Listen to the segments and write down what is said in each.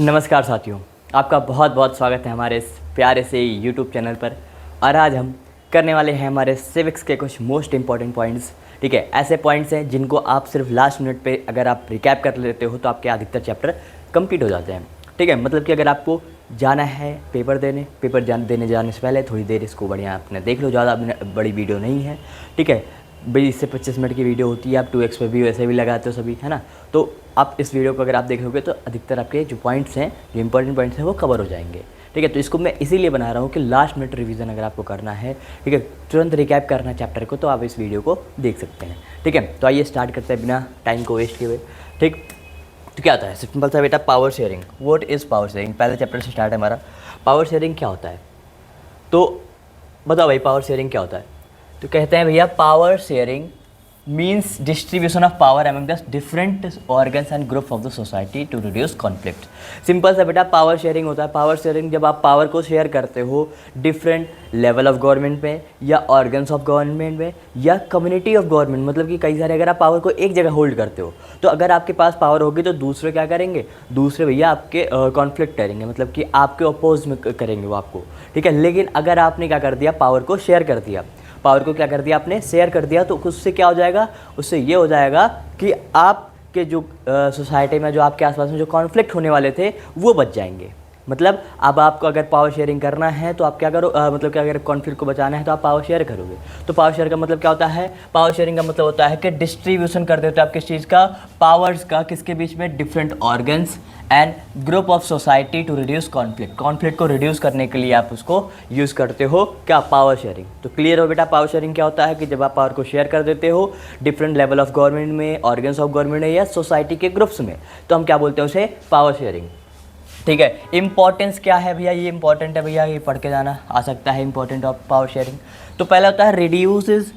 नमस्कार साथियों, आपका बहुत बहुत स्वागत है हमारे इस प्यारे से यूट्यूब चैनल पर। और आज हम करने वाले हैं हमारे सिविक्स के कुछ मोस्ट इंपॉर्टेंट पॉइंट्स। ठीक है, ऐसे पॉइंट्स हैं जिनको आप सिर्फ लास्ट मिनट पे अगर आप रिकैप कर लेते हो तो आपके अधिकतर चैप्टर कंप्लीट हो जाते हैं। ठीक है, मतलब कि अगर आपको जाना है पेपर देने जाने से पहले थोड़ी देर इसको बढ़िया आपने देख लो। ज़्यादा बड़ी वीडियो नहीं है। ठीक है, 20 से 25 मिनट की वीडियो होती है। आप 2x पे भी वैसे भी लगाते हो सभी, है ना। तो आप इस वीडियो को अगर आप देख लोगे तो अधिकतर आपके जो पॉइंट्स हैं, जो इंपॉर्टेंट पॉइंट्स हैं, वो कवर हो जाएंगे। ठीक है, तो इसको मैं इसीलिए बना रहा हूँ कि लास्ट मिनट रिवीजन अगर आपको करना है, ठीक है, तुरंत रिकैप करना है चैप्टर को, तो आप इस वीडियो को देख सकते हैं। ठीक है, तो आइए स्टार्ट करते हैं बिना टाइम को वेस्ट किए हुए। ठीक, तो क्या होता है, सिंपल सा बेटा, power sharing. What is power sharing? पहले चैप्टर से स्टार्ट है हमारा। पावर शेयरिंग क्या होता है? तो बताओ भाई, पावर शेयरिंग क्या होता है? तो कहते हैं भैया, power sharing means distribution of power among the different organs and group of the society to reduce conflict। Simple सा बेटा पावर शेयरिंग होता है। पावर शेयरिंग जब आप पावर को शेयर करते हो डिफरेंट लेवल ऑफ गवर्नमेंट में, या ऑर्गन्स ऑफ गवर्नमेंट में, या कम्युनिटी ऑफ गवर्नमेंट, मतलब कि कई सारे अगर आप पावर को एक जगह होल्ड करते हो, तो अगर आपके पास पावर होगी तो दूसरे क्या करेंगे? दूसरे भैया आपके कॉन्फ्लिक्ट करेंगे, मतलब कि आपके अपोज में करेंगे वो आपको। ठीक है, लेकिन अगर आपने क्या कर दिया, पावर को शेयर कर दिया, पावर को क्या कर दिया आपने, शेयर कर दिया, तो उससे क्या हो जाएगा? उससे ये हो जाएगा कि आपके जो सोसाइटी में, जो आपके आसपास में जो कॉन्फ्लिक्ट होने वाले थे, वो बच जाएंगे। मतलब अब आपको अगर पावर शेयरिंग करना है तो आप क्या करो, मतलब कि अगर कॉन्फ्लिक्ट को बचाना है तो आप पावर शेयर करोगे। तो पावर शेयर का मतलब क्या होता है? पावर शेयरिंग का मतलब होता है कि डिस्ट्रीब्यूशन कर देते हो आप किस चीज़ का? पावर्स का। किसके बीच में? Different organs and group of society to reduce conflict. Conflict को रिड्यूस करने के लिए आप उसको यूज़ करते हो, क्या? Power sharing. तो क्लियर हो बेटा, पावर शेयरिंग क्या होता है कि जब आप पावर को शेयर कर देते हो डिफरेंट लेवल ऑफ गवर्नमेंट में, ऑर्गन्स ऑफ गवर्नमेंट में, या सोसाइटी के ग्रुप्स में, तो हम क्या बोलते हैं उसे? Power sharing. ठीक है, इंपॉर्टेंस क्या है भैया? ये इंपॉर्टेंट है भैया, ये पढ़ के जाना आ सकता है। इंपॉर्टेंट ऑफ पावर शेयरिंग, तो पहला होता है रिड्यूसेस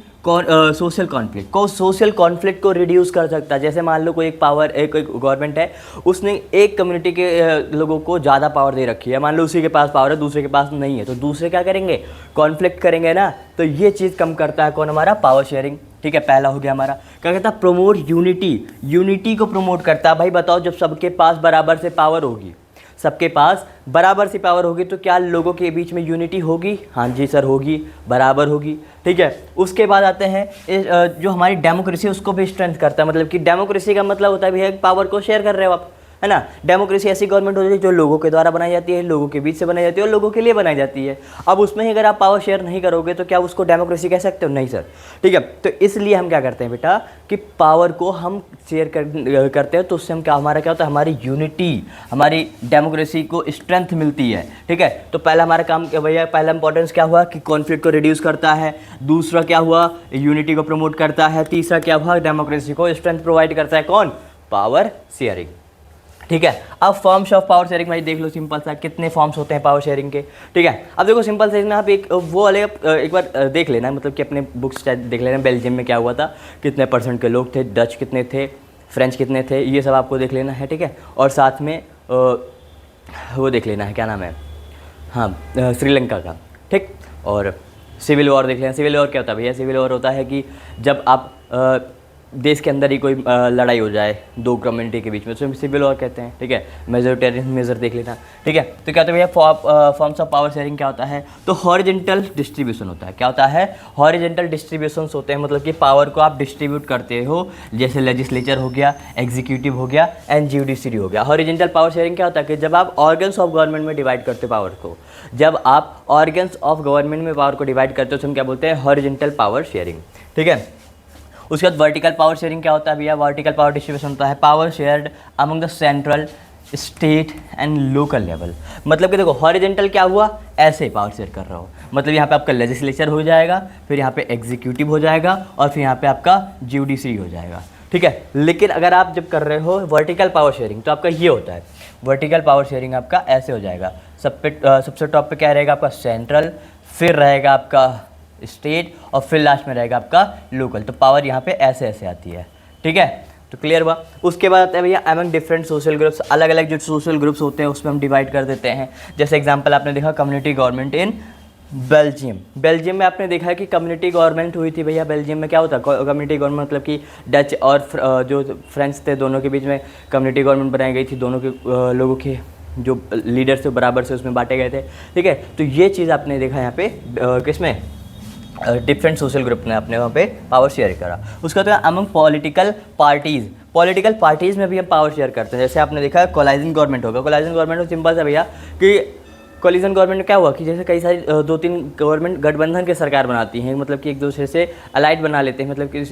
सोशल कॉन्फ्लिक्ट। को सोशल कॉन्फ्लिक्ट को रिड्यूस कर सकता है। जैसे मान लो कोई एक गवर्नमेंट है, उसने एक कम्युनिटी के लोगों को ज़्यादा पावर दे रखी है, मान लो उसी के पास पावर है, दूसरे के पास नहीं है, तो दूसरे क्या करेंगे? कॉन्फ्लिक्ट करेंगे ना। तो ये चीज़ कम करता है कौन? हमारा पावर शेयरिंग। ठीक है, पहला हो गया हमारा। क्या कहता है? Promote unity. यूनिटी को प्रमोट करता है। भाई बताओ, जब सबके पास बराबर से पावर होगी, सबके पास बराबर सी पावर होगी, तो क्या लोगों के बीच में यूनिटी होगी? हाँ जी सर, होगी, बराबर होगी। ठीक है, उसके बाद आते हैं जो हमारी डेमोक्रेसी, उसको भी स्ट्रेंथ करता है। मतलब कि डेमोक्रेसी का मतलब होता है भैया पावर को शेयर कर रहे हो आप, है ना। डेमोक्रेसी ऐसी गवर्नमेंट होती है जो लोगों के द्वारा बनाई जाती है, लोगों के बीच से बनाई जाती है और लोगों के लिए बनाई जाती है। अब उसमें ही अगर आप पावर शेयर नहीं करोगे तो क्या उसको डेमोक्रेसी कह सकते हो? नहीं सर। ठीक है, तो इसलिए हम क्या करते हैं बेटा कि पावर को हम शेयर करते हैं, तो उससे हम क्या, हमारा क्या होता है? हमारी यूनिटी, हमारी डेमोक्रेसी को स्ट्रेंथ मिलती है। ठीक है, तो पहला हमारा काम क्या भैया? पहला इंपॉर्टेंस क्या हुआ कि कॉन्फ्लिक्ट को रिड्यूस करता है। दूसरा क्या हुआ? यूनिटी को प्रमोट करता है। तीसरा क्या हुआ? डेमोक्रेसी को स्ट्रेंथ प्रोवाइड करता है। कौन? Power sharing. ठीक है, अब फॉर्म्स ऑफ पावर शेयरिंग भाई देख लो, सिंपल सा कितने फॉर्म्स होते हैं पावर शेयरिंग के। ठीक है, अब देखो सिंपल सा इसमें आप एक वो वाले एक बार देख लेना, मतलब कि अपने बुक्स देख लेना, बेल्जियम में क्या हुआ था, कितने परसेंट के लोग थे, डच कितने थे, फ्रेंच कितने थे, ये सब आपको देख लेना है। ठीक है, और साथ में वो देख लेना है, क्या नाम है, हाँ, श्रीलंका का। ठीक, और सिविल वॉर देख लेना। सिविल वॉर क्या होता है भैया? सिविल वॉर होता है कि जब आप देश के अंदर ही कोई लड़ाई हो जाए दो कम्युनिटी के बीच में, तो सिविल वॉर कहते हैं। ठीक है, मेजोरिटेरियन मेजर देख लेना। ठीक है, तो क्या होता है भैया? फॉर्म्स ऑफ पावर शेयरिंग क्या होता है? तो हॉरिजॉन्टल डिस्ट्रीब्यूशन होता है। क्या होता है? हॉरिजॉन्टल डिस्ट्रीब्यूशंस होते हैं, मतलब कि पावर को आप डिस्ट्रीब्यूट करते हो, जैसे लेजिस्लेचर हो गया, एग्जीक्यूटिव हो गया एंड जुडिशरी हो गया। हॉरिजॉन्टल पावर शेयरिंग क्या होता है कि जब आप ऑर्गन्स ऑफ गवर्नमेंट में डिवाइड करते हो पावर को, जब आप ऑर्गन्स ऑफ गवर्नमेंट में पावर को डिवाइड करते हो तो हम क्या बोलते हैं? Horizontal power sharing. ठीक है, उसके बाद वर्टिकल पावर शेयरिंग क्या होता है भैया? वर्टिकल पावर डिस्ट्रीब्यूशन होता है power shared among the central, state and local level. मतलब कि देखो, हॉरिजॉन्टल क्या हुआ? ऐसे पावर शेयर कर रहा हो, मतलब यहाँ पे आपका लेजिस्लेचर हो जाएगा, फिर यहाँ पे एग्जीक्यूटिव हो जाएगा, और फिर यहाँ पे आपका जुडिशरी हो जाएगा। ठीक है, लेकिन अगर आप जब कर रहे हो वर्टिकल पावर शेयरिंग तो आपका ये होता है, वर्टिकल पावर शेयरिंग आपका ऐसे हो जाएगा। सबसे टॉप पे क्या रहेगा आपका? सेंट्रल, फिर रहेगा आपका स्टेट, और फिर लास्ट में रहेगा आपका लोकल। तो पावर यहाँ पे ऐसे ऐसे आती है। ठीक है, तो क्लियर हुआ। उसके बाद आता है भैया अमंग डिफरेंट सोशल ग्रुप्स। अलग अलग जो सोशल ग्रुप्स होते हैं उसमें हम डिवाइड कर देते हैं। जैसे एग्जांपल आपने देखा कम्युनिटी गवर्नमेंट इन बेल्जियम में आपने देखा है कि कम्युनिटी गवर्नमेंट हुई थी भैया। बेल्जियम में क्या होता है? कम्युनिटी गवर्नमेंट मतलब कि डच और जो फ्रेंच थे दोनों के बीच में कम्युनिटी गवर्नमेंट बनाई गई थी, दोनों के लोगों के जो लीडर्स थे बराबर से उसमें बांटे गए थे, ठीक है। तो ये चीज़ आपने देखा यहाँ पे किसमें, डिफरेंट सोशल ग्रुप ने अपने वहाँ पे पावर शेयर करा। उसका तो अमंग पॉलिटिकल पार्टीज़ में भी हम पावर शेयर करते हैं। जैसे आपने देखा कोलाइजन गवर्नमेंट होगा, कोलाइजन गवर्नमेंट में सिंपल सा भैया कि कोलिजन गवर्नमेंट में क्या हुआ कि जैसे कई सारी 2-3 गवर्नमेंट गठबंधन के सरकार बनाती हैं, मतलब कि एक दूसरे से अलाइड बना लेते हैं, मतलब कि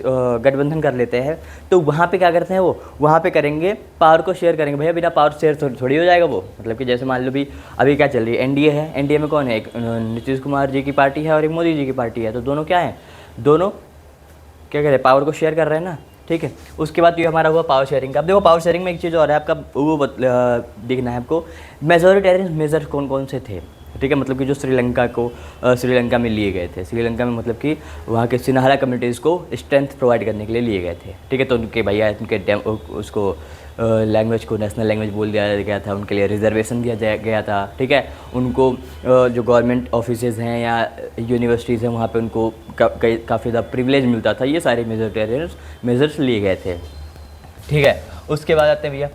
गठबंधन कर लेते हैं। तो वहाँ पे क्या करते हैं, वो वहाँ पे करेंगे पावर को शेयर करेंगे। भैया बिना पावर शेयर थोड़ी हो जाएगा वो, मतलब कि जैसे मान लो भी अभी क्या चल रही है, एनडीए है, एनडीए में कौन है, एक नीतीश कुमार जी की पार्टी है और एक मोदी जी की पार्टी है। तो दोनों क्या हैं, दोनों क्या कह रहे हैं, पावर को शेयर कर रहे हैं ना, ठीक है। उसके बाद ये हमारा हुआ पावर शेयरिंग का। अब देखो पावर शेयरिंग में एक चीज़ और है आपका, वो देखना है आपको, मेजोरिटेरियन मेजर कौन कौन से थे, ठीक है। मतलब कि जो श्रीलंका में लिए गए थे, श्रीलंका में मतलब कि वहाँ के सिन्हाला कम्युनिटीज़ को स्ट्रेंथ प्रोवाइड करने के लिए लिए गए थे, ठीक है। तो उनके भैया उनके उसको लैंग्वेज को नेशनल लैंग्वेज बोल दिया गया था, उनके लिए रिजर्वेशन दिया गया था, ठीक है। उनको जो गवर्नमेंट ऑफिसेज़ हैं या यूनिवर्सिटीज़ हैं वहाँ पे उनको काफ़ी ज़्यादा प्रिविलेज मिलता था। ये सारे मेजर्स लिए गए थे, ठीक है। उसके बाद आते हैं भैया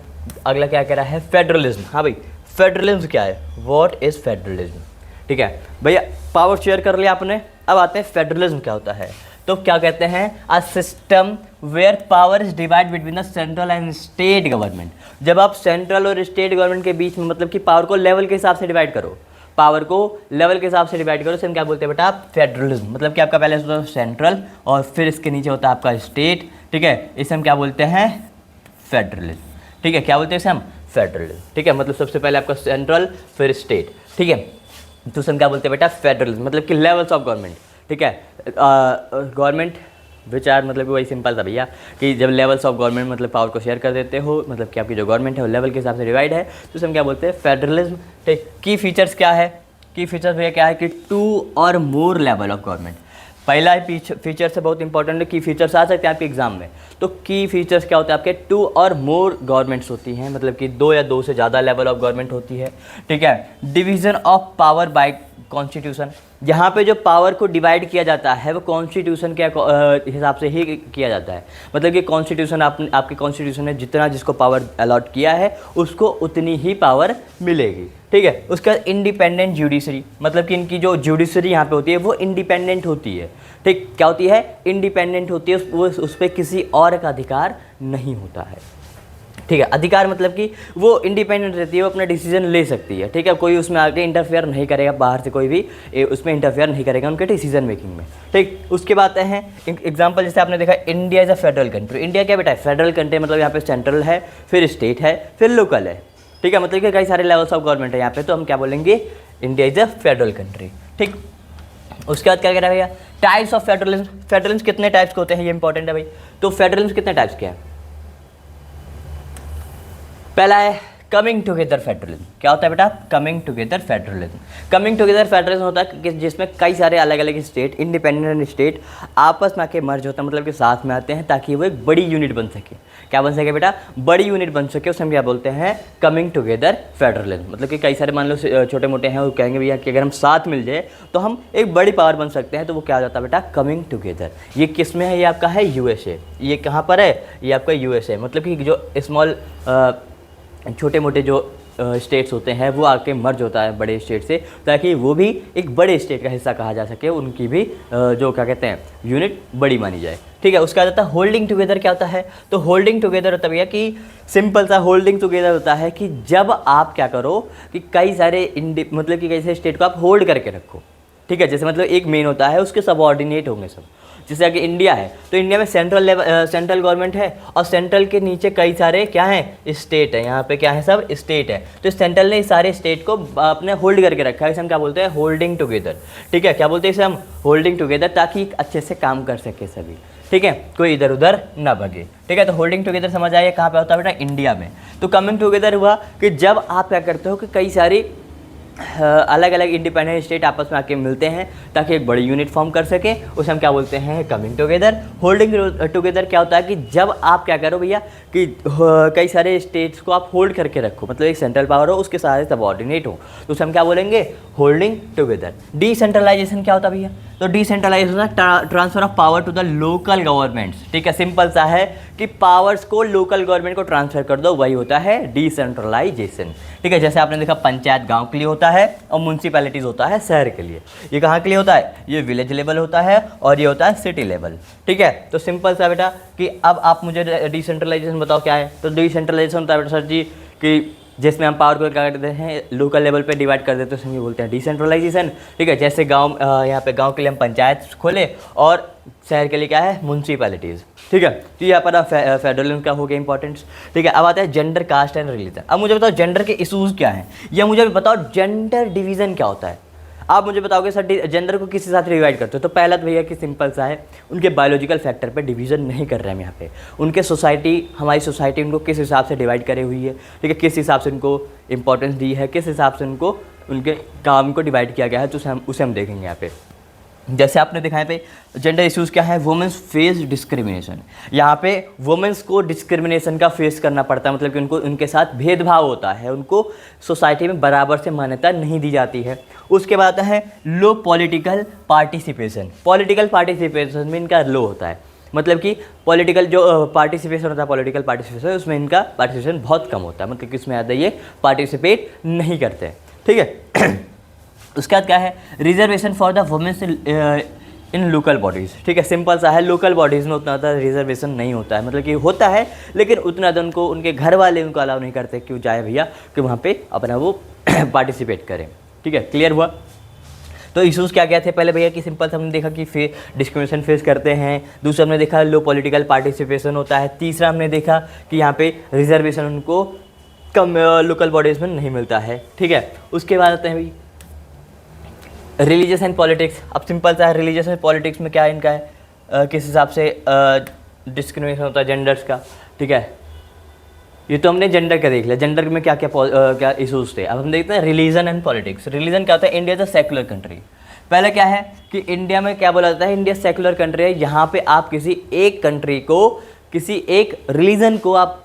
अगला क्या कह रहा है, फेडरलिज्म। हाँ भाई, फेडरलिज्म क्या है, व्हाट इज़ फेडरलिज्म, ठीक है भैया। पावर शेयर कर लिया आपने, अब आते हैं फेडरलिज्म क्या होता है। तो क्या कहते हैं, a system where power is divide between the central and state government. जब आप सेंट्रल और स्टेट गवर्नमेंट के बीच में मतलब कि पावर को लेवल के हिसाब से डिवाइड करो, पावर को लेवल के हिसाब से डिवाइड करो, हम क्या बोलते हैं बेटा, फेडरलिज्म। मतलब कि आपका पहले होता है सेंट्रल और फिर इसके नीचे होता है आपका स्टेट, ठीक है। इसे हम क्या बोलते हैं, फेडरलिज्म, ठीक है। क्या बोलते हैं इसे हम, फेडरलिज्म, ठीक है। मतलब सबसे पहले आपका सेंट्रल फिर स्टेट, ठीक है। तो हम क्या बोलते हैं बेटा, फेडरलिज्म, मतलब कि लेवल्स ऑफ गवर्नमेंट, ठीक है। गवर्नमेंट विचार मतलब कि वही सिंपल था भैया कि जब लेवल्स ऑफ गवर्नमेंट मतलब पावर को शेयर कर देते हो, मतलब कि आपकी जो गवर्नमेंट है वो लेवल के हिसाब से डिवाइड है, तो हम क्या बोलते हैं, फेडरलिज्म, ठीक। की फीचर्स क्या है, की फीचर्स भैया क्या है कि 2 और मोर लेवल ऑफ गवर्नमेंट। पहला फीचर से बहुत इंपॉर्टेंट है, की फीचर्स आ सकते हैं आपके एग्जाम में। तो की फीचर्स क्या होते हैं आपके, 2 और मोर गवर्नमेंट्स होती हैं, मतलब कि 2 या 2 से ज़्यादा लेवल ऑफ गवर्नमेंट होती है, ठीक है। Division of power bye constitution, यहाँ पे जो पावर को डिवाइड किया जाता है वो कॉन्स्टिट्यूशन के हिसाब से ही किया जाता है। मतलब कि कॉन्स्टिट्यूशन आपके कॉन्स्टिट्यूशन ने जितना जिसको पावर अलॉट किया है उसको उतनी ही पावर मिलेगी, ठीक है। उसका इंडिपेंडेंट जुडिशरी, मतलब कि इनकी जो जुडिशरी यहाँ पे होती है वो इंडिपेंडेंट होती है, ठीक। क्या होती है, इंडिपेंडेंट होती है, उस पर किसी और का अधिकार नहीं होता है, ठीक है। अधिकार मतलब कि वो इंडिपेंडेंट रहती है, वो अपना डिसीजन ले सकती है, ठीक है। कोई उसमें आके इंटरफेयर नहीं करेगा, बाहर से कोई भी उसमें इंटरफेयर नहीं करेगा उनके डिसीजन मेकिंग में, ठीक। उसके बाद हैं एग्जांपल, जैसे आपने देखा India is a federal country. India क्या बेटा है, फेडरल कंट्री, मतलब यहाँ पे सेंट्रल है, फिर स्टेट है, फिर लोकल है, ठीक है। मतलब कि कई सारे लेवल्स ऑफ गवर्नमेंट है यहाँ पे, तो हम क्या बोलेंगे, India is a federal country, ठीक। उसके बाद क्या कह रहा है भैया, टाइप्स ऑफ फेडरलिज्म। फेडरलिज्म कितने टाइप्स के होते हैं, ये इंपॉर्टेंट है भाई। तो फेडरलिज्म कितने टाइप्स के हैं, पहला है कमिंग टुगेदर फेडरलिज्म। क्या होता है बेटा, coming together federalism. Coming together federalism होता है कि जिसमें कई सारे अलग अलग स्टेट, इंडिपेंडेंट स्टेट आपस में आके मर्ज होता है, मतलब कि साथ में आते हैं ताकि वो एक बड़ी यूनिट बन सके। क्या बन सके बेटा, बड़ी यूनिट बन सके, उसे हम क्या बोलते हैं, कमिंग टुगेदर फेडरलिज्म। मतलब कि कई सारे मान लो छोटे मोटे हैं, वो कहेंगे भैया कि अगर हम साथ मिल जाए तो हम एक बड़ी पावर बन सकते हैं, तो वो क्या हो जाता है बेटा, कमिंग टुगेदर। ये किस में है, ये आपका है यूएसए। ये कहाँ पर है, ये आपका यूएसए। मतलब कि जो स्मॉल छोटे मोटे जो स्टेट्स होते हैं वो आके मर्ज होता है बड़े स्टेट से, ताकि वो भी एक बड़े स्टेट का हिस्सा कहा जा सके, उनकी भी जो क्या कहते हैं यूनिट बड़ी मानी जाए, ठीक है। उसका आता है होल्डिंग टुगेदर। क्या होता है, तो होल्डिंग टुगेदर होता है भैया कि सिंपल सा होल्डिंग टुगेदर होता है कि जब आप क्या करो कि कई सारे मतलब कि कई सारे स्टेट को आप होल्ड करके रखो, ठीक है। जैसे मतलब एक मेन होता है, उसके सबऑर्डिनेट होंगे सब। जैसे अगर इंडिया है तो इंडिया में सेंट्रल गवर्नमेंट है और सेंट्रल के नीचे कई सारे क्या हैं, स्टेट है। यहाँ पे क्या है, सब स्टेट है। तो सेंट्रल ने इस सारे स्टेट को अपने होल्ड करके रखा है, इसे हम क्या बोलते हैं, होल्डिंग टुगेदर, ठीक है। क्या बोलते हैं इसे हम, होल्डिंग टुगेदर, ताकि अच्छे से काम कर सके सभी, ठीक है, कोई इधर उधर ना भगे, ठीक है। तो होल्डिंग टुगेदर समझ आइए कहाँ पे होता है बेटा, इंडिया में। तो कमिंग टुगेदर हुआ कि जब आप क्या करते हो कि कई सारी अलग अलग इंडिपेंडेंट स्टेट आपस में आके मिलते हैं ताकि एक बड़ी यूनिट फॉर्म कर सके, उसे हम क्या बोलते हैं, कमिंग टुगेदर। होल्डिंग टुगेदर क्या होता है कि जब आप क्या करो भैया कि कई सारे स्टेट्स को आप होल्ड करके रखो, मतलब एक सेंट्रल पावर हो उसके सारे सबऑर्डिनेट हो, तो उसे हम क्या बोलेंगे, होल्डिंग टुगेदर। डिसेंट्रलाइजेशन क्या होता है भैया, तो decentralisation transfer of power to the local governments. ठीक है, सिंपल सा है कि पावर्स को लोकल गवर्नमेंट को ट्रांसफर कर दो, वही होता है डिसेंट्रलाइजेशन। ठीक है, जैसे आपने देखा पंचायत गांव के लिए होता है और म्यूनसिपैलिटीज होता है शहर के लिए। ये कहाँ के लिए होता है, ये विलेज लेवल होता है और ये होता है सिटी लेवल। ठीक है, तो सिंपल सा बेटा कि अब आप मुझे डिसेंट्रलाइजेशन बताओ क्या है। तो डिसेंट्रलाइजेशन होता है बेटा सर जी कि जिसमें हम पावर को क्या करते हैं, लोकल लेवल पे डिवाइड कर देते हैं, तो बोलते हैं डिसेंट्रलाइजेशन। ठीक है, जैसे गांव, यहाँ पे गांव के लिए हम पंचायत खोले और शहर के लिए क्या है, म्यूनसिपैलिटीज़। ठीक है, तो यहाँ पर फेडरल का हो गया इंपॉर्टेंस। ठीक है, अब आता है जेंडर, कास्ट एंड रिलीजन। अब मुझे बताओ जेंडर के इशूज़ क्या हैं, या मुझे बताओ जेंडर डिवीज़न क्या होता है। आप मुझे बताओगे सर जेंडर को किस साथ डिवाइड करते हो, तो पहला तो भैया कि सिंपल सा है, उनके बायोलॉजिकल फैक्टर पे डिवीजन नहीं कर रहे हैं हम यहाँ पे। उनके सोसाइटी, हमारी सोसाइटी उनको किस हिसाब से डिवाइड करे हुई है, ठीक है, किस हिसाब से उनको इंपॉर्टेंस दी है, किस हिसाब से उनको उनके काम को डिवाइड किया गया है, तो उसे हम देखेंगे यहाँ पे। जैसे आपने देखा है पे जेंडर इश्यूज़ क्या है, वुमेंस फेस डिस्क्रिमिनेशन। यहाँ पे वुमेंस को डिस्क्रिमिनेशन का फेस करना पड़ता है, मतलब कि उनको उनके साथ भेदभाव होता है, उनको सोसाइटी में बराबर से मान्यता नहीं दी जाती है। उसके बाद आता है लो पॉलिटिकल पार्टिसिपेशन। पॉलिटिकल पार्टिसिपेशन में इनका लो होता है, मतलब कि पॉलिटिकल जो पार्टिसिपेशन होता है, पॉलिटिकल पार्टिसिपेशन, उसमें इनका पार्टिसिपेशन बहुत कम होता है, मतलब कि इसमें आता है ये पार्टिसिपेट नहीं करते हैं। ठीक है, उसके बाद क्या है, reservation for the womens in local bodies. ठीक है, सिंपल सा है, लोकल बॉडीज़ में उतना ज़्यादा रिजर्वेशन नहीं होता है, मतलब कि होता है लेकिन उतना ज़्यादा उनको उनके घर वाले उनको अलाउ नहीं करते क्यों जाए भैया कि वहाँ पे अपना वो पार्टिसिपेट करें। ठीक है, क्लियर हुआ। तो इशूज़ क्या क्या थे पहले भैया कि सिंपल से हमने देखा कि डिस्क्रिमिनेशन फेस करते हैं, दूसरा हमने देखा लो पॉलिटिकल पार्टिसिपेशन होता है, तीसरा हमने देखा कि यहाँ पे रिजर्वेशन उनको कम लोकल बॉडीज़ में नहीं मिलता है। ठीक है, उसके बाद आते हैं भाई रिलीजियस एंड पॉलिटिक्स। अब सिंपल सा है, रिलीजियस एंड पॉलिटिक्स में क्या इनका है, किस हिसाब से डिस्क्रिमिनेशन होता है जेंडर्स का। ठीक है, ये तो हमने जेंडर का देख लिया, जेंडर में क्या क्या क्या इशूज़ थे। अब हम देखते हैं रिलीजन एंड पॉलिटिक्स। रिलीजन क्या होता है, India is a secular country. पहले क्या है कि इंडिया में क्या बोला जाता है, इंडिया सेकुलर कंट्री है, यहाँ पे आप किसी एक कंट्री को, किसी एक रिलीजन को आप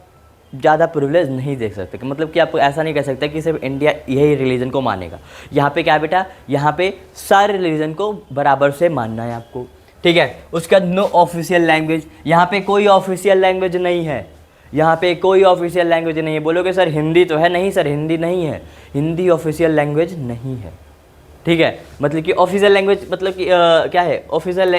ज़्यादा प्रिविलेज नहीं देख सकते, मतलब कि आप ऐसा नहीं कह सकते कि सिर्फ इंडिया यही रिलीजन को मानेगा। यहाँ पे क्या है बेटा, यहाँ पे सारे रिलीजन को बराबर से मानना है आपको। ठीक है, उसके बाद नो ऑफिशियल लैंग्वेज। यहाँ पे कोई ऑफिशियल लैंग्वेज नहीं है, यहाँ पे कोई ऑफिशियल लैंग्वेज नहीं है। बोलोगे सर हिंदी तो है, नहीं सर हिंदी नहीं है, हिंदी ऑफिशियल लैंग्वेज नहीं है। ठीक है, मतलब कि ऑफिशियल लैंग्वेज मतलब कि क्या है, ऑफिशियल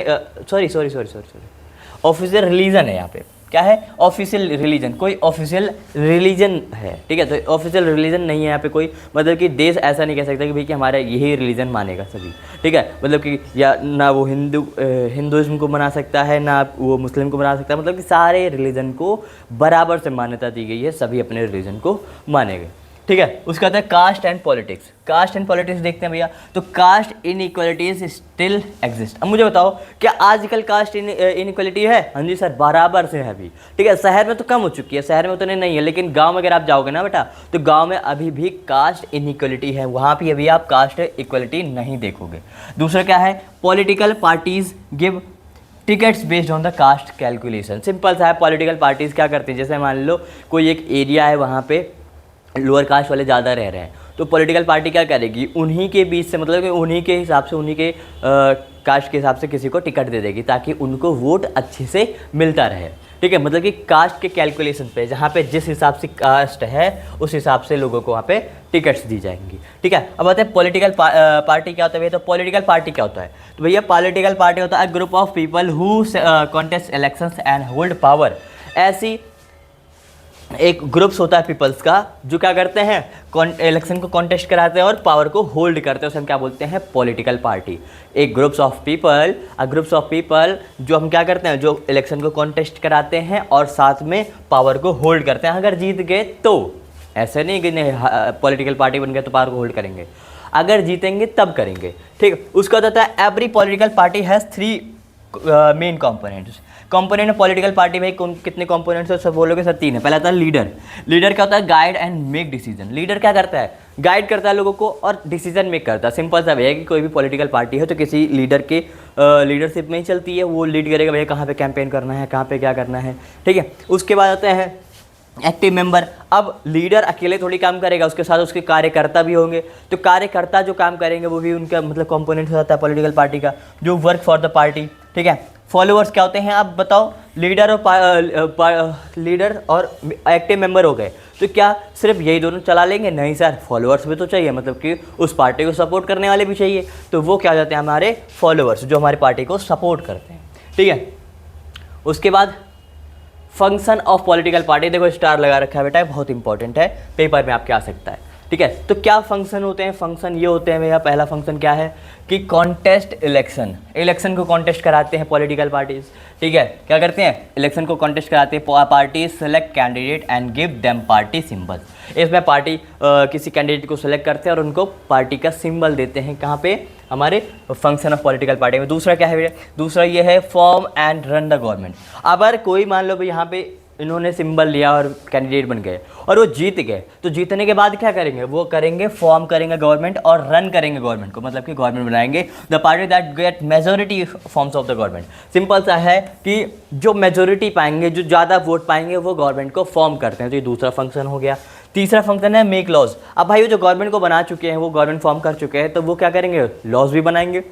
ऑफिशियल रिलीजन है। यहाँ पे क्या है, ऑफिशियल रिलीजन, कोई ऑफिशियल रिलीजन है। ठीक है, तो ऑफिशियल रिलीजन नहीं है यहाँ पे कोई, मतलब कि देश ऐसा नहीं कह सकता कि भाई कि हमारा यही रिलीजन मानेगा सभी। ठीक है, मतलब कि या ना वो हिंदुइज्म को मना सकता है, ना वो मुस्लिम को मना सकता है, मतलब कि सारे रिलीजन को बराबर से मान्यता दी गई है, सभी अपने रिलीजन को मानेंगे। ठीक है, उसका आता है caste and politics. Caste and politics देखते हैं भैया, तो कास्ट इनइक्वालिटीज स्टिल एग्जिस्ट। अब मुझे बताओ क्या आजकल कास्ट इनइक्वालिटी है? हाँ जी सर, बराबर से है अभी। ठीक है, शहर में तो कम हो चुकी है, शहर में उतने नहीं है, लेकिन गांव में अगर आप जाओगे ना बेटा, तो गांव में अभी भी कास्ट इनइक्वालिटी है, वहाँ भी अभी आप कास्ट इक्वलिटी नहीं देखोगे। दूसरा क्या है, political parties give tickets based on the caste calculation. Simple सा है, पॉलिटिकल पार्टीज क्या करती हैं, जैसे मान लो कोई एक एरिया है, वहाँ पे लोअर कास्ट वाले ज़्यादा रह रहे हैं, तो पॉलिटिकल पार्टी क्या करेगी, उन्हीं के बीच से, मतलब कि उन्हीं के हिसाब से, उन्हीं के कास्ट के हिसाब से किसी को टिकट दे देगी ताकि उनको वोट अच्छे से मिलता रहे। ठीक है, मतलब कि कास्ट के कैलकुलेशन पे, जहाँ पे जिस हिसाब से कास्ट है उस हिसाब से लोगों को वहाँ पे टिकट्स दी जाएंगी। ठीक है, अब आते हैं पॉलिटिकल पार्टी क्या होता है। तो पॉलिटिकल पार्टी क्या होता है, तो भैया पॉलिटिकल पार्टी होता है group of people who contest elections and hold power. ऐसी एक ग्रुप्स होता है पीपल्स का जो क्या करते हैं, इलेक्शन को कॉन्टेस्ट कराते हैं और पावर को होल्ड करते हैं, उसे हम क्या बोलते हैं, पॉलिटिकल पार्टी। एक ग्रुप्स ऑफ पीपल जो हम क्या करते हैं, जो इलेक्शन को कॉन्टेस्ट कराते हैं और साथ में पावर को होल्ड करते हैं। अगर जीत गए तो, ऐसे नहीं कि पॉलिटिकल पार्टी बन गए तो पावर को होल्ड करेंगे, अगर जीतेंगे तब करेंगे। ठीक है, उसका होता है every political party has 3 main components. Component political party में कितने कंपोनेंट्स है, सब बोलोगे सर 3 है। पहला था लीडर। लीडर क्या होता है, guide and make decision. Leader क्या करता है, गाइड करता है लोगों को और डिसीजन मेक करता है। सिंपल सा है कि कोई भी पॉलिटिकल पार्टी है तो किसी लीडर के लीडरशिप में ही चलती है, वो लीड करेगा भैया कहाँ पे कैंपेन करना है, कहाँ पे क्या करना है, ठीक है। उसके बाद आता है एक्टिव मेंबर। अब लीडर अकेले थोड़ी काम करेगा, उसके साथ उसके कार्यकर्ता भी होंगे, तो कार्यकर्ता जो काम करेंगे वो भी उनका मतलब कंपोनेंट हो जाता है पॉलिटिकल पार्टी का, जो वर्क फॉर द पार्टी, ठीक है। फॉलोअर्स क्या होते हैं, आप बताओ। लीडर और एक्टिव मेंबर हो गए, तो क्या सिर्फ यही दोनों चला लेंगे, नहीं सर, फॉलोअर्स भी तो चाहिए, मतलब कि उस पार्टी को सपोर्ट करने वाले भी चाहिए, तो वो क्या हो जाते हैं हमारे फॉलोअर्स, जो हमारी पार्टी को सपोर्ट करते हैं, ठीक है। उसके बाद फंक्शन ऑफ पॉलिटिकल पार्टी, देखो स्टार लगा रखा है बेटा, बहुत इंपॉर्टेंट है, पेपर में आपके आ सकता है, ठीक है। तो क्या फंक्शन होते हैं, फंक्शन ये होते हैं भैया, पहला फंक्शन क्या है कि कॉन्टेस्ट इलेक्शन, इलेक्शन को कॉन्टेस्ट कराते हैं पॉलिटिकल पार्टीज, ठीक है। क्या करते हैं, इलेक्शन को कॉन्टेस्ट कराते हैं party, select candidate and give them party symbol. इसमें पार्टी किसी कैंडिडेट को सेलेक्ट करते हैं और उनको पार्टी का सिंबल देते हैं, कहाँ पे, हमारे फंक्शन ऑफ पॉलिटिकल पार्टी में। दूसरा क्या है भैया, दूसरा ये है form and run the government. अगर कोई मान लो भाई यहाँ पे इन्होंने सिंबल लिया और कैंडिडेट बन गए और वो जीत गए, तो जीतने के बाद क्या करेंगे, वो करेंगे फॉर्म करेंगे गवर्नमेंट और रन करेंगे गवर्नमेंट को, मतलब कि गवर्नमेंट बनाएंगे, the party that get majority forms of the government. Simple सा है कि जो मेजोरिटी पाएंगे, जो ज़्यादा वोट पाएंगे, वो गवर्नमेंट को फॉर्म करते हैं, तो ये दूसरा फंक्शन हो गया। तीसरा फंक्शन है मेक लॉज। अब भाई जो गवर्नमेंट को बना चुके हैं, वो गवर्नमेंट फॉर्म कर चुके हैं, तो वो क्या करेंगे, लॉज भी बनाएंगे,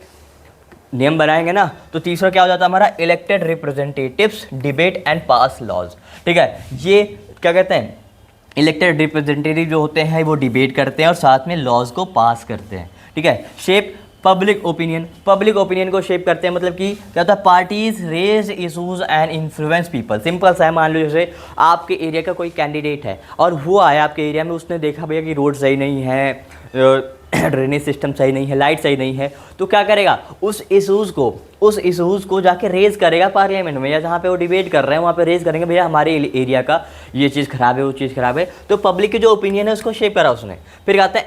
नियम बनाएंगे ना। तो तीसरा क्या हो जाता है हमारा, elected representatives debate and pass laws, ठीक है। ये क्या कहते हैं, इलेक्टेड रिप्रेजेंटेटिव जो होते हैं वो डिबेट करते हैं और साथ में लॉज को पास करते हैं, ठीक है। Shape public opinion, public opinion को शेप करते हैं, मतलब कि क्या होता है, parties raise issues and influence people. Simple सा है, मान लो जैसे आपके एरिया का कोई कैंडिडेट है और वो आया आपके एरिया में, उसने देखा भैया कि रोड सही नहीं है, ड्रेनेज सिस्टम सही नहीं है, लाइट सही नहीं है, तो क्या करेगा, उस इशूज़ को जाके रेज करेगा पार्लियामेंट में, या जहाँ पे वो डिबेट कर रहे हैं वहाँ पे रेज करेंगे, भैया हमारे एरिया का ये चीज़ खराब है, वो चीज़ खराब है, तो पब्लिक की जो ओपिनियन है उसको शेप करा उसने। फिर कहते हैं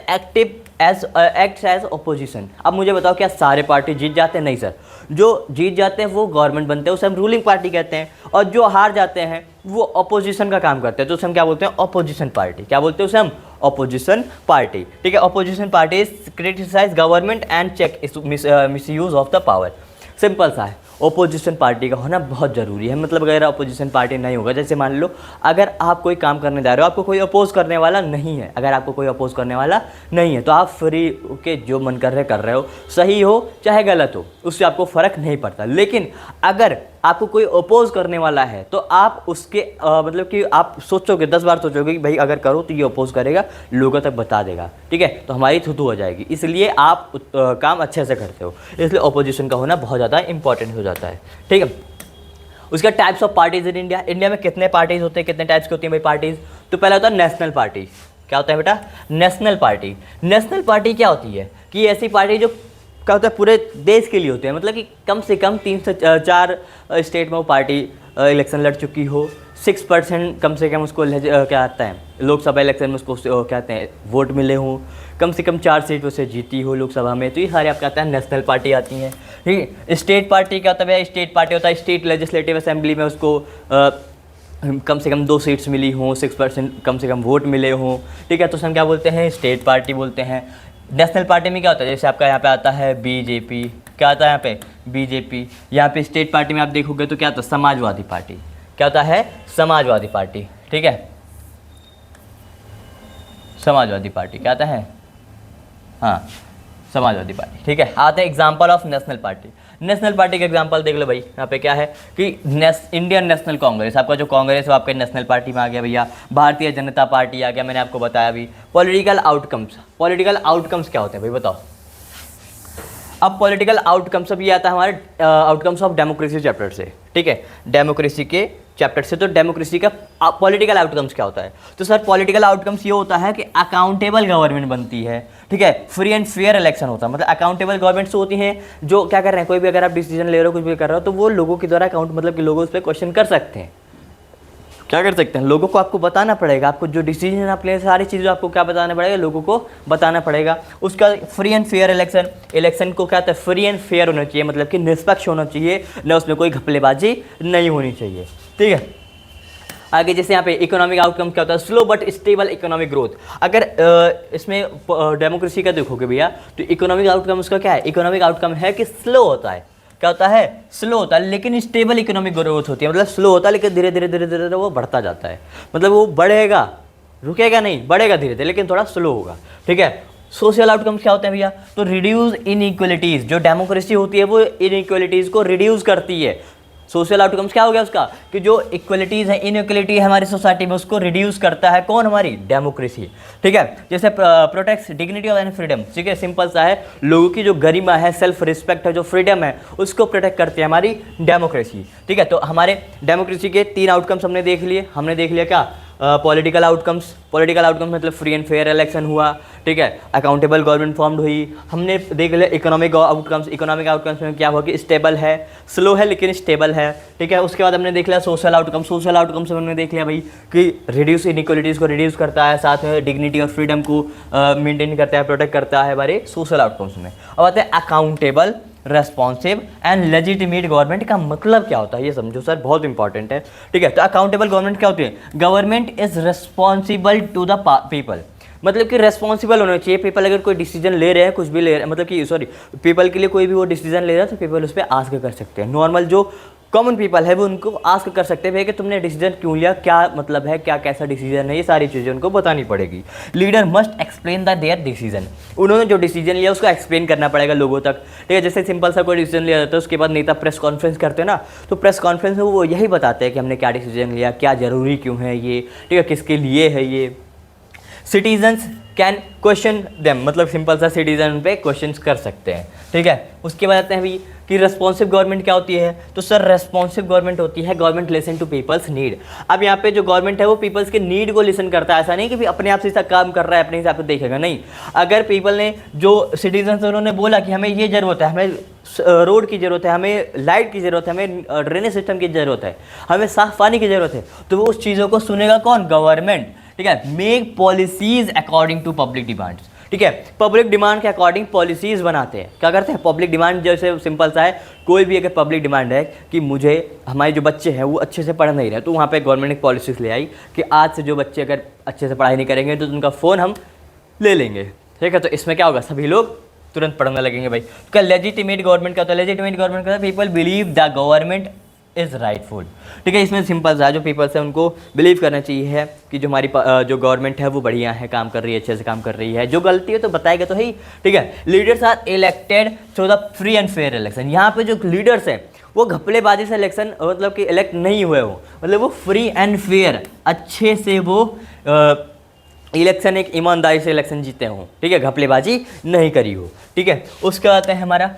एक्ट्स एज ओपोजिशन। अब मुझे बताओ, क्या सारे पार्टी जीत जाते हैं, नहीं सर, जो जीत जाते हैं वो गवर्नमेंट बनते हैं, उसे हम रूलिंग पार्टी कहते हैं, और जो हार जाते हैं वो अपोजिशन का काम करते हैं, तो उसे हम क्या बोलते हैं, अपोजिशन पार्टी। क्या बोलते हैं उसे हम, अपोजिशन पार्टी, ठीक है। Opposition party criticise government and check misuse of the power. Simple सा है, ओपोजिशन पार्टी का होना बहुत ज़रूरी है, मतलब अगर अपोजिशन पार्टी नहीं होगा, जैसे मान लो अगर आप कोई काम करने जा रहे हो, आपको कोई अपोज करने वाला नहीं है, अगर आपको कोई अपोज करने वाला नहीं है, तो आप फ्री के जो मन कर रहे हो, सही हो चाहे गलत हो, उससे आपको फ़र्क नहीं पड़ता। लेकिन अगर आपको कोई अपोज करने वाला है, तो आप उसके मतलब कि आप सोचोगे, 10 बार सोचोगे कि भाई अगर करो तो ये अपोज करेगा, लोगों तक बता देगा, ठीक है, तो हमारी थुथु हो जाएगी, इसलिए आप काम अच्छे से करते हो, इसलिए अपोजिशन का होना बहुत ज़्यादा इंपॉर्टेंट हो जाता है, ठीक है। उसका types of parties in India, India में कितने पार्टीज होते हैं, कितने टाइप्स की होती हैं भाई पार्टीज, तो पहला होता है नेशनल पार्टी। क्या होता है बेटा, नेशनल पार्टी। नेशनल पार्टी क्या होती है कि ऐसी पार्टी जो क्या होता है पूरे देश के लिए होते हैं, मतलब कि कम से कम 3 से 4 स्टेट में वो पार्टी इलेक्शन लड़ चुकी हो, 6% कम से कम उसको क्या आता है, लोकसभा इलेक्शन में उसको क्या कहते हैं, वोट मिले हों, कम से कम 4 सीटों से जीती हो लोकसभा में, तो ये सारे आप कहते हैं नेशनल पार्टी आती हैं, ठीक है। स्टेट पार्टी क्या होता है, स्टेट पार्टी होता है स्टेट लेजिस्लेटिव असेंबली में उसको कम से कम 2 सीट्स मिली हों, 6% कम से कम वोट मिले हों, ठीक है, तो हम क्या बोलते हैं, स्टेट पार्टी बोलते हैं। नेशनल पार्टी में क्या होता है, जैसे आपका यहाँ पे आता है बीजेपी, क्या आता है यहाँ पे, बीजेपी। यहाँ पे स्टेट पार्टी में आप देखोगे तो क्या होता है, समाजवादी पार्टी। क्या होता है, समाजवादी पार्टी, ठीक है, समाजवादी पार्टी क्या आता है, हाँ, समाजवादी पार्टी, ठीक है। आते हैं example of national party. National party का एग्जाम्पल देख लो भाई, यहाँ पे क्या है कि इंडियन नेशनल कांग्रेस, आपका जो कांग्रेस है वो आपके नेशनल पार्टी में आ गया भैया। भारतीय जनता पार्टी आ गया, मैंने आपको बताया अभी। पॉलिटिकल आउटकम्स क्या होते हैं भाई बताओ। अब पॉलिटिकल आउटकम्स, अब ये आता है हमारे आउटकम्स ऑफ डेमोक्रेसी चैप्टर से, ठीक है, डेमोक्रेसी के चैप्टर से। तो डेमोक्रेसी का पॉलिटिकल आउटकम्स क्या होता है, तो सर पॉलिटिकल आउटकम्स ये होता है कि अकाउंटेबल गवर्नमेंट बनती है, ठीक है, फ्री एंड फेयर इलेक्शन होता है। मतलब अकाउंटेबल गवर्नमेंट्स होती हैं जो क्या कर रहे हैं, कोई भी अगर आप डिसीजन ले रहे हो, कुछ भी कर रहे हो, तो वो लोगों के द्वारा अकाउंट, मतलब कि लोगों उस पर क्वेश्चन कर सकते हैं, क्या कर सकते हैं, लोगों को आपको बताना पड़ेगा, आपको जो डिसीजन आप ले सारी चीज़ें आपको क्या बताना पड़ेगा, लोगों को बताना पड़ेगा। उसका फ्री एंड फेयर इलेक्शन को क्या होता है, फ्री एंड फेयर होना चाहिए, मतलब कि निष्पक्ष होना चाहिए, न उसमें कोई घपलेबाजी नहीं होनी चाहिए। ठीक है, आगे जैसे यहाँ पे इकोनॉमिक आउटकम क्या होता है, slow but stable economic growth. अगर इसमें डेमोक्रेसी का देखोगे भैया तो इकोनॉमिक आउटकम उसका क्या है, इकोनॉमिक आउटकम है कि स्लो होता है, क्या होता है, स्लो होता है, लेकिन स्टेबल इकोनॉमिक ग्रोथ होती है, मतलब स्लो होता है लेकिन धीरे धीरे धीरे धीरे वो बढ़ता जाता है, मतलब वो बढ़ेगा, रुकेगा नहीं, बढ़ेगा धीरे धीरे लेकिन थोड़ा स्लो होगा। ठीक है, सोशल आउटकम्स क्या होते हैं भैया, तो रिड्यूस इनइक्वलिटीज़, जो डेमोक्रेसी होती है वो इनइक्वलिटीज़ को रिड्यूस करती है। सोशल आउटकम्स क्या हो गया उसका, कि जो इक्वलिटीज़ है, इनइक्वलिटी है हमारी सोसाइटी में, उसको रिड्यूस करता है कौन, हमारी डेमोक्रेसी। ठीक है, जैसे protects dignity of and freedom, ठीक है, सिंपल सा है, लोगों की जो गरिमा है, सेल्फ रिस्पेक्ट है, जो फ्रीडम है, उसको प्रोटेक्ट करती है हमारी डेमोक्रेसी। ठीक है, तो हमारे डेमोक्रेसी के 3 आउटकम्स हमने देख लिए, क्या, पॉलिटिकल आउटकम्स मतलब फ्री एंड फेयर इलेक्शन हुआ। ठीक है, अकाउंटेबल गवर्नमेंट फॉर्म्ड हुई। हमने देख लिया इकोनॉमिक आउटकम्स में क्या हुआ कि स्टेबल है, स्लो है लेकिन स्टेबल है। ठीक है, उसके बाद हमने देख लिया सोशल आउटकम्स में हमने देख लिया भाई कि रिड्यूस इनइक्वलिटीज़ को रिड्यूस करता है, साथ में डिग्निटी और फ्रीडम को मेंटेन करता है, प्रोटेक्ट करता है हमारे सोशल आउटकम्स में। अब आते हैं accountable, responsive and legitimate government का मतलब क्या होता है, ये समझो सर, बहुत इंपॉर्टेंट है। ठीक है, तो अकाउंटेबल गवर्नमेंट क्या होती है, government is responsible to the people, मतलब कि रेस्पॉन्सिबल होना चाहिए। पीपल अगर कोई डिसीजन ले रहे हैं, कुछ भी ले रहे हैं, मतलब कि सॉरी, पीपल के लिए कोई भी वो डिसीजन ले रहा है तो पीपल उस पर आस्क कर सकते हैं। नॉर्मल जो कॉमन पीपल है वो उनको आस्क कर सकते हैं कि तुमने डिसीजन क्यों लिया, क्या मतलब है, क्या कैसा डिसीजन है, ये सारी चीज़ें उनको बतानी पड़ेगी। Leader must explain the there decision, उन्होंने जो डिसीजन लिया उसको एक्सप्लेन करना पड़ेगा लोगों तक। ठीक है, जैसे सिंपल सा कोई डिसीजन लिया जाता है, उसके बाद नेता प्रेस कॉन्फ्रेंस करते हैं ना, तो प्रेस कॉन्फ्रेंस में वो यही बताते हैं कि हमने क्या डिसीजन लिया, क्या जरूरी क्यों है ये, ठीक है, किसके लिए है ये। सिटीजन्स कैन क्वेश्चन देम, मतलब सिंपल सा सिटीजन पे क्वेश्चन कर सकते हैं। ठीक है, उसके बाद आते हैं भी कि रेस्पॉन्सिव गवर्नमेंट क्या होती है, तो सर रेस्पॉन्सिव गवर्नमेंट होती है government listen to people's need. अब यहाँ पे जो गवर्नमेंट है वो पीपल्स के नीड को लिसन करता है, ऐसा नहीं कि भी अपने आप से सब काम कर रहा है, अपने हिसाब से देखेगा, नहीं। अगर पीपल ने, जो सिटीजन उन्होंने बोला कि हमें ये ज़रूरत है, हमें रोड की ज़रूरत है, हमें लाइट की ज़रूरत है, हमें ड्रेनेज सिस्टम की ज़रूरत है, हमें साफ पानी की ज़रूरत है, तो वो उस चीज़ों को सुनेगा कौन, गवर्नमेंट। ठीक है, make policies according to public demands. ठीक है, पब्लिक डिमांड के अकॉर्डिंग पॉलिसीज़ बनाते हैं। क्या करते हैं, पब्लिक डिमांड, जैसे सिंपल सा है, कोई भी अगर पब्लिक डिमांड है कि मुझे, हमारे जो बच्चे हैं वो अच्छे से पढ़ नहीं रहे, तो वहाँ पे गवर्नमेंट ने पॉलिसीज़ ले आई कि आज से जो बच्चे अगर अच्छे से पढ़ाई नहीं करेंगे तो उनका फ़ोन हम ले लेंगे। ठीक है, तो इसमें क्या होगा, सभी लोग तुरंत पढ़ने लगेंगे भाई। तो लेजिटिमेट गवर्नमेंट क्या होता है, लेजिटिमेट गवर्नमेंट का people believe the government is rightful. ठीक है, इसमें सिंपल सा जो पीपल्स है उनको बिलीव करना चाहिए है कि जो हमारी जो गवर्नमेंट है वो बढ़िया है, काम कर रही है, अच्छे से काम कर रही है, जो गलती है तो बताएगा तो ही। ठीक है, leaders are elected through the free and fair election. यहाँ पे जो लीडर्स हैं वो घपलेबाजी से इलेक्शन, मतलब कि इलेक्ट नहीं हुए हो, मतलब वो फ्री एंड फेयर, अच्छे से वो इलेक्शन, एक ईमानदारी से इलेक्शन जीते हों। ठीक है, घपलेबाजी नहीं करी हो। ठीक है, उसके बाद है हमारा,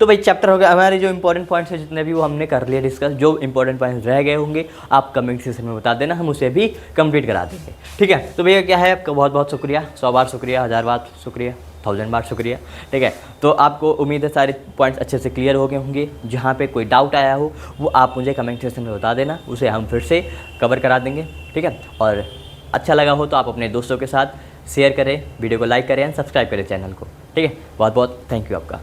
तो भाई चैप्टर हो गया। हमारे जो इंपॉर्टेंट पॉइंट्स हैं जितने भी वो हमने कर लिए डिस्कस। जो इंपॉर्टेंट पॉइंट्स रह गए होंगे आप कमेंट सेक्शन में बता देना, हम उसे भी कंप्लीट करा देंगे। ठीक है, तो भैया क्या है, आपका बहुत बहुत शुक्रिया, 100 बार शुक्रिया, 1000 बार शुक्रिया, 1000 बार शुक्रिया। ठीक है, तो आपको उम्मीद है सारे पॉइंट्स अच्छे से क्लियर हो गए होंगे। जहाँ पे कोई डाउट आया हो वो आप मुझे कमेंट सेक्शन में बता देना, उसे हम फिर से कवर करा देंगे। ठीक है, और अच्छा लगा हो तो आप अपने दोस्तों के साथ शेयर करें, वीडियो को लाइक करें एंड सब्सक्राइब करें चैनल को। ठीक है, बहुत बहुत थैंक यू आपका।